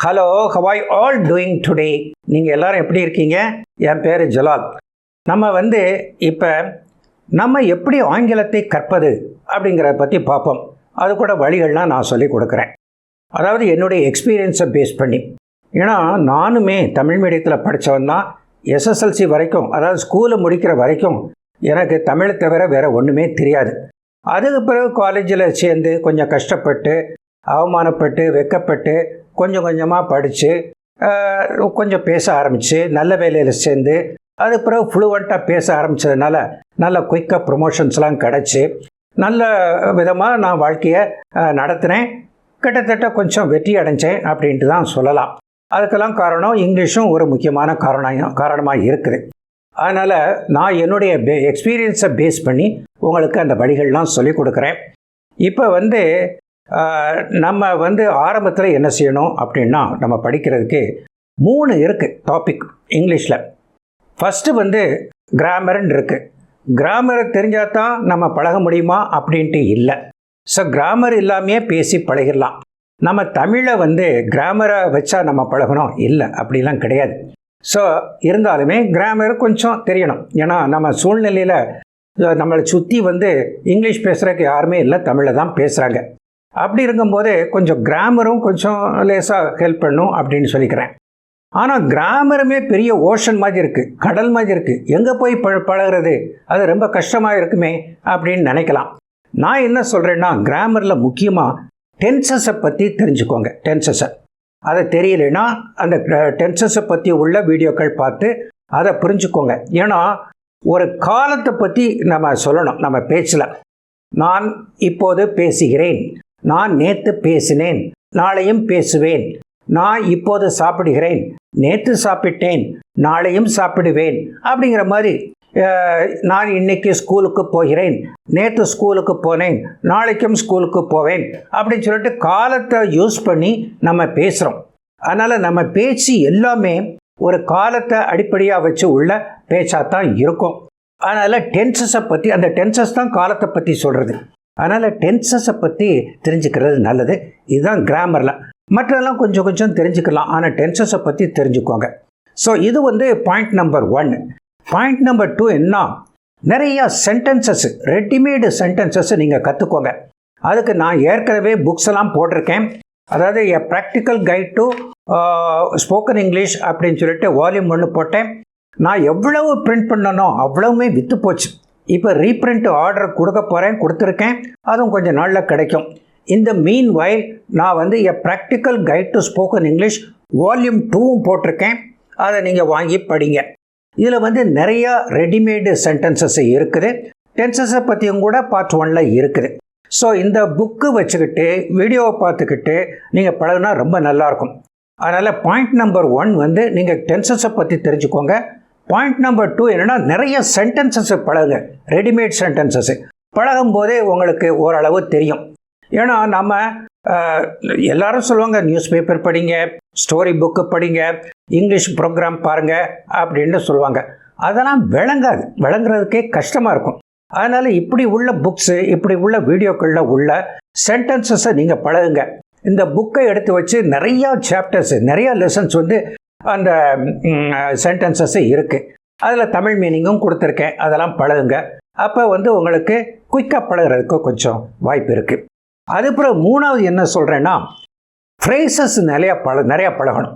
Hello, how are all doing today? நீங்கள் எல்லோரும் எப்படி இருக்கீங்க? என் பேர் ஜலால். இப்போ நம்ம எப்படி ஆங்கிலத்தை கற்பது அப்படிங்கிறத பற்றி பார்ப்போம். அது கூட வழிகள்லாம் நான் சொல்லி கொடுக்குறேன். அதாவது என்னுடைய எக்ஸ்பீரியன்ஸை பேஸ் பண்ணி. ஏன்னா நானுமே தமிழ் மீடியத்தில் படித்தவன் தான். எஸ்எஸ்எல்சி வரைக்கும், அதாவது ஸ்கூலை முடிக்கிற வரைக்கும் எனக்கு தமிழை தவிர வேறு ஒன்றுமே தெரியாது. அதுக்கு பிறகு காலேஜில் சேர்ந்து கொஞ்சம் கஷ்டப்பட்டு, அவமானப்பட்டு, வெக்கப்பட்டு, கொஞ்சம் கொஞ்சமாக படித்து கொஞ்சம் பேச ஆரம்பித்து, நல்ல வேலையில் சேர்ந்து, அது பிறகு ஃப்ளூவெண்ட்டாக பேச ஆரம்பித்ததுனால நல்ல குயிக்காக ப்ரொமோஷன்ஸ்லாம் கிடச்சி நல்ல விதமாக நான் வாழ்க்கையை நடத்தினேன். கிட்டத்தட்ட கொஞ்சம் வெற்றி அடைஞ்சேன் அப்படின்ட்டு தான் சொல்லலாம். அதுக்கெல்லாம் காரணம் இங்கிலீஷும் ஒரு முக்கியமான காரணமாக இருக்குது. அதனால் நான் என்னுடைய எக்ஸ்பீரியன்ஸை பேஸ் பண்ணி உங்களுக்கு அந்த வழிகள்லாம் சொல்லிக் கொடுக்குறேன். இப்போ நம்ம ஆரம்பத்தில் என்ன செய்யணும் அப்படின்னா, நம்ம படிக்கிறதுக்கு 3 இருக்குது டாபிக் இங்கிலீஷில். ஃபஸ்ட்டு கிராமர்னு இருக்குது. கிராமரை தெரிஞ்சால் தான் நம்ம பழக முடியுமா அப்படின்ட்டு இல்லை. ஸோ கிராமர் இல்லாமையே பேசி பழகிடலாம். நம்ம தமிழை கிராமரை வச்சா நம்ம பழகணும் இல்லை, அப்படிலாம் கிடையாது. ஸோ இருந்தாலுமே கிராமர் கொஞ்சம் தெரியணும். ஏன்னா நம்ம சூழ்நிலையில் நம்மளை சுற்றி இங்கிலீஷ் பேசுகிறதுக்கு யாருமே இல்லை, தமிழில் தான் பேசுகிறாங்க. அப்படி இருக்கும்போது கொஞ்சம் கிராமரும் கொஞ்சம் லேசாக ஹெல்ப் பண்ணும் அப்படின்னு சொல்லிக்கிறேன். ஆனால் கிராமருமே பெரிய ஓஷன் மாதிரி இருக்குது, கடல் மாதிரி இருக்குது. எங்கே போய் பழகிறது? அது ரொம்ப கஷ்டமாக இருக்குமே அப்படின்னு நினைக்கலாம். நான் என்ன சொல்கிறேன்னா, கிராமரில் முக்கியமாக டென்சஸை பற்றி தெரிஞ்சுக்கோங்க. டென்சஸை அதை தெரியலைன்னா அந்த டென்சஸை பற்றி உள்ள வீடியோக்கள் பார்த்து அதை புரிஞ்சுக்கோங்க. ஏன்னா ஒரு காலத்தை பற்றி நம்ம சொல்லணும். நம்ம பேச்சில் நான் இப்போது பேசுகிறேன், நான் நேற்று பேசினேன், நாளையும் பேசுவேன், நான் இப்போது சாப்பிடுகிறேன், நேற்று சாப்பிட்டேன், நாளையும் சாப்பிடுவேன் அப்படிங்கிற மாதிரி. நான் இன்னைக்கு ஸ்கூலுக்கு போகிறேன், நேற்று ஸ்கூலுக்கு போனேன், நாளைக்கும் ஸ்கூலுக்கு போவேன் அப்படின்னு சொல்லிட்டு காலத்தை யூஸ் பண்ணி நம்ம பேசுகிறோம். அதனால் நம்ம பேச்சு எல்லாமே ஒரு காலத்தை அடிப்படையாக வச்சு உள்ள பேச்சாக தான் இருக்கும். அதனால் டென்சஸை பற்றி, அந்த டென்சஸ் தான் காலத்தை பற்றி சொல்கிறது. அதனால் டென்சஸை பற்றி தெரிஞ்சுக்கிறது நல்லது. இதுதான் கிராமரில். மற்றெல்லாம் கொஞ்சம் கொஞ்சம் தெரிஞ்சுக்கலாம், ஆனால் டென்சஸை பற்றி தெரிஞ்சுக்கோங்க. ஸோ இது பாயிண்ட் நம்பர் 1. பாயிண்ட் நம்பர் 2 என்ன? நிறையா சென்டென்சஸ், ரெடிமேடு சென்டென்சஸ் நீங்கள் கற்றுக்கோங்க. அதுக்கு நான் ஏற்கனவே புக்ஸ் எல்லாம் போட்டிருக்கேன். அதாவது a practical guide to spoken English அப்படின்னு சொல்லிட்டு வால்யூம் 1 போட்டேன். நான் எவ்வளவு பிரிண்ட் பண்ணனோ அவ்வளவுமே விற்று போச்சு. இப்போ ரீப்ரிண்ட் ஆர்டர் கொடுக்க போகிறேன், கொடுத்துருக்கேன். அதுவும் கொஞ்சம் நாளில் கிடைக்கும். இந்த மீன் வைல் நான் a practical guide to spoken English volume 2 போட்டிருக்கேன். அதை நீங்கள் வாங்கி படிங்க. இதில் நிறையா ரெடிமேடு சென்டென்சஸ் இருக்குது. டென்சஸை பற்றியும் கூட பார்ட் 1ல் இருக்குது. ஸோ இந்த புக்கு வச்சுக்கிட்டு வீடியோவை பார்த்துக்கிட்டு நீங்கள் பழகுனா ரொம்ப நல்லாயிருக்கும். அதனால் பாயிண்ட் நம்பர் 1 நீங்கள் டென்சஸை பற்றி தெரிஞ்சுக்கோங்க. பாயிண்ட் நம்பர் 2 என்னென்னா, நிறைய சென்டென்சஸ் பழகுங்க. ரெடிமேட் சென்டென்சஸ் பழகும் போதே உங்களுக்கு ஓரளவு தெரியும். ஏன்னா நம்ம எல்லாரும் சொல்லுவாங்க, நியூஸ் பேப்பர் படிங்க, ஸ்டோரி புக்கு படிங்க, இங்கிலீஷ் ப்ரோக்ராம் பாருங்கள் அப்படின்னு சொல்லுவாங்க. அதெல்லாம் விளங்குறதுக்கே கஷ்டமாக இருக்கும். அதனால் இப்படி உள்ள புக்ஸு, இப்படி உள்ள வீடியோக்களில் உள்ள சென்டென்சஸை நீங்கள் பழகுங்க. இந்த புக்கை எடுத்து வச்சு நிறையா சாப்டர்ஸு, நிறையா லெசன்ஸ் அந்த சென்டென்சஸ் இருக்குது. அதில் தமிழ் மீனிங்கும் கொடுத்துருக்கேன். அதெல்லாம் பழகுங்க. அப்போ உங்களுக்கு குயிக்காக பழகிறதுக்கு கொஞ்சம் வாய்ப்பு இருக்குது. அதுக்கப்புறம் 3வது என்ன சொல்கிறேன்னா, ஃப்ரேசஸ் நிறையா பழகணும்.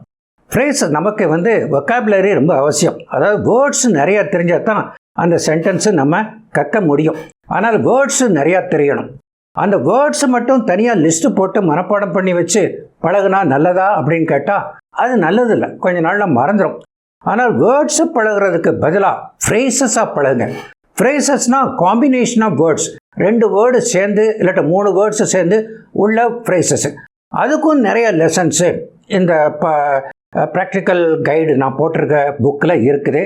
ஃப்ரேஸ் நமக்கு வொக்காபுலரி ரொம்ப அவசியம். அதாவது வேர்ட்ஸ் நிறையா தெரிஞ்சால் தான் அந்த சென்டென்ஸு நம்ம கற்க முடியும். ஆனால் வேர்ட்ஸு நிறையா தெரியணும். அந்த வேர்ட்ஸு மட்டும் தனியாக லிஸ்ட்டு போட்டு மனப்பாடம் பண்ணி வச்சு பழகுனா நல்லதா அப்படின்னு கேட்டால் அது நல்லதில்லை, கொஞ்ச நாளில் மறந்துடும். ஆனால் வேர்ட்ஸு பழகிறதுக்கு பதிலாக ஃப்ரேசஸாக பழகுங்க. ஃப்ரேசஸ்னால் காம்பினேஷன் ஆஃப் வேர்ட்ஸ், 2 வேர்டு சேர்ந்து இல்லாட்ட 3 வேர்ட்ஸு சேர்ந்து உள்ள ஃப்ரேசஸ்ஸு. அதுக்கும் நிறைய லெசன்ஸு இந்த ப்ராக்டிக்கல் கைடு நான் போட்டிருக்க புக்கில் இருக்குது.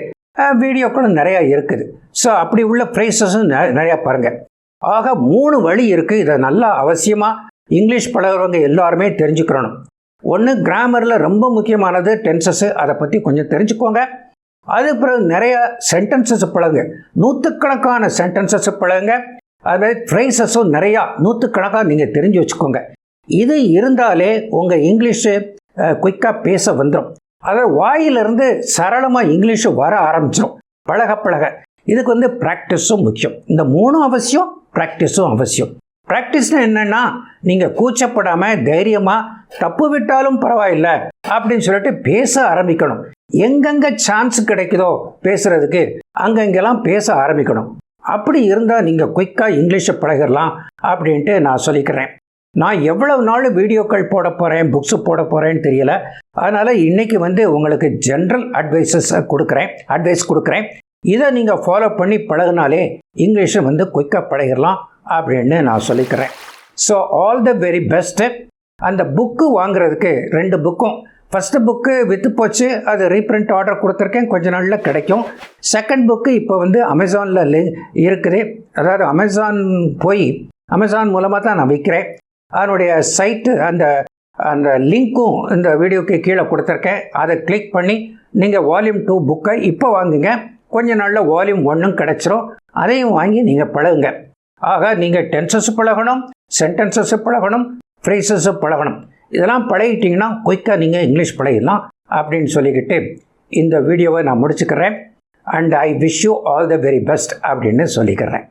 வீடியோக்களும் நிறையா இருக்குது. ஸோ அப்படி உள்ள ஃப்ரேசஸும் நிறையா பாருங்கள். ஆக 3 வழி இருக்குது. இதை நல்லா அவசியமாக இங்கிலீஷ் பழகிறவங்க எல்லாருமே தெரிஞ்சுக்கிறணும். 1, கிராமரில் ரொம்ப முக்கியமானது டென்சஸ்ஸு, அதை பற்றி கொஞ்சம் தெரிஞ்சுக்கோங்க. அதுக்கு பிறகு நிறைய சென்டென்சஸ் பழகுங்க. 100கணக்கான சென்டென்சஸ் பழகுங்க. அதுமாதிரி ஃப்ரேசஸும் நிறையா 100கணக்காக நீங்கள் தெரிஞ்சு வச்சுக்கோங்க. இது இருந்தாலே உங்கள் இங்கிலீஷு குயிக்காக பேச வந்துடும். அதாவது வாயிலிருந்து சரளமாக இங்கிலீஷு வர ஆரம்பிச்சிடும் பழக பழக. இதுக்கு வந்து ப்ராக்டிஸும் முக்கியம். இந்த 3 அவசியம், ப்ராக்டிஸும் அவசியம். ப்ராக்டிஸ்னால் என்னென்னா, நீங்கள் கூச்சப்படாமல் தைரியமாக தப்பு விட்டாலும் பரவாயில்ல அப்படின்னு சொல்லிட்டு பேச ஆரம்பிக்கணும். எங்கெங்கே சான்ஸ் கிடைக்குதோ பேசுகிறதுக்கு அங்கங்கெல்லாம் பேச ஆரம்பிக்கணும். அப்படி இருந்தால் நீங்கள் குயிக்காக இங்கிலீஷை பழகிடலாம் அப்படின்ட்டு நான் சொல்லிக்கிறேன். நான் எவ்வளவு நாள் வீடியோக்கள் போட போகிறேன், புக்ஸு போட போகிறேன்னு தெரியல. அதனால் இன்றைக்கி வந்து உங்களுக்கு ஜென்ரல் அட்வைஸ் கொடுக்குறேன். இதை நீங்கள் ஃபாலோ பண்ணி பழகினாலே இங்கிலீஷை வந்து குயிக்காக பழகிடலாம் அப்படின்னு நான் சொல்லிக்கிறேன். So all the very best. அந்த புக்கு வாங்குறதுக்கு 2 புக்கும், ஃபஸ்ட்டு புக்கு விற்று போச்சு, அது ரீப்ரிண்ட் ஆர்டர் கொடுத்துருக்கேன், கொஞ்ச நாளில் கிடைக்கும். செகண்ட் புக்கு இப்போ வந்து அமேசானில் இருக்குது. அதாவது அமேசான் மூலமாக தான் நான் விற்கிறேன். அதனுடைய சைட்டு அந்த லிங்க்கும் இந்த வீடியோக்கு கீழே கொடுத்துருக்கேன். அதை கிளிக் பண்ணி நீங்கள் வால்யூம் 2 புக்கை இப்போ வாங்குங்க. கொஞ்ச நாளில் வால்யூம் 1ம் கிடச்சிரும். அதையும் வாங்கி நீங்கள் பழகுங்க. ஆக நீங்கள் டென்சஸ் பழகணும், சென்டென்சஸ் பழகணும், ஃப்ரேசஸ் பழகணும். இதெல்லாம் பழகிட்டிங்கன்னா குயிக்காக நீங்கள் இங்கிலீஷ் பழகிடலாம் அப்படின்னு சொல்லிக்கிட்டு இந்த வீடியோவை நான் முடிச்சுக்கிறேன். And I wish you all the very best அப்படின்னு சொல்லிக்கிறேன்.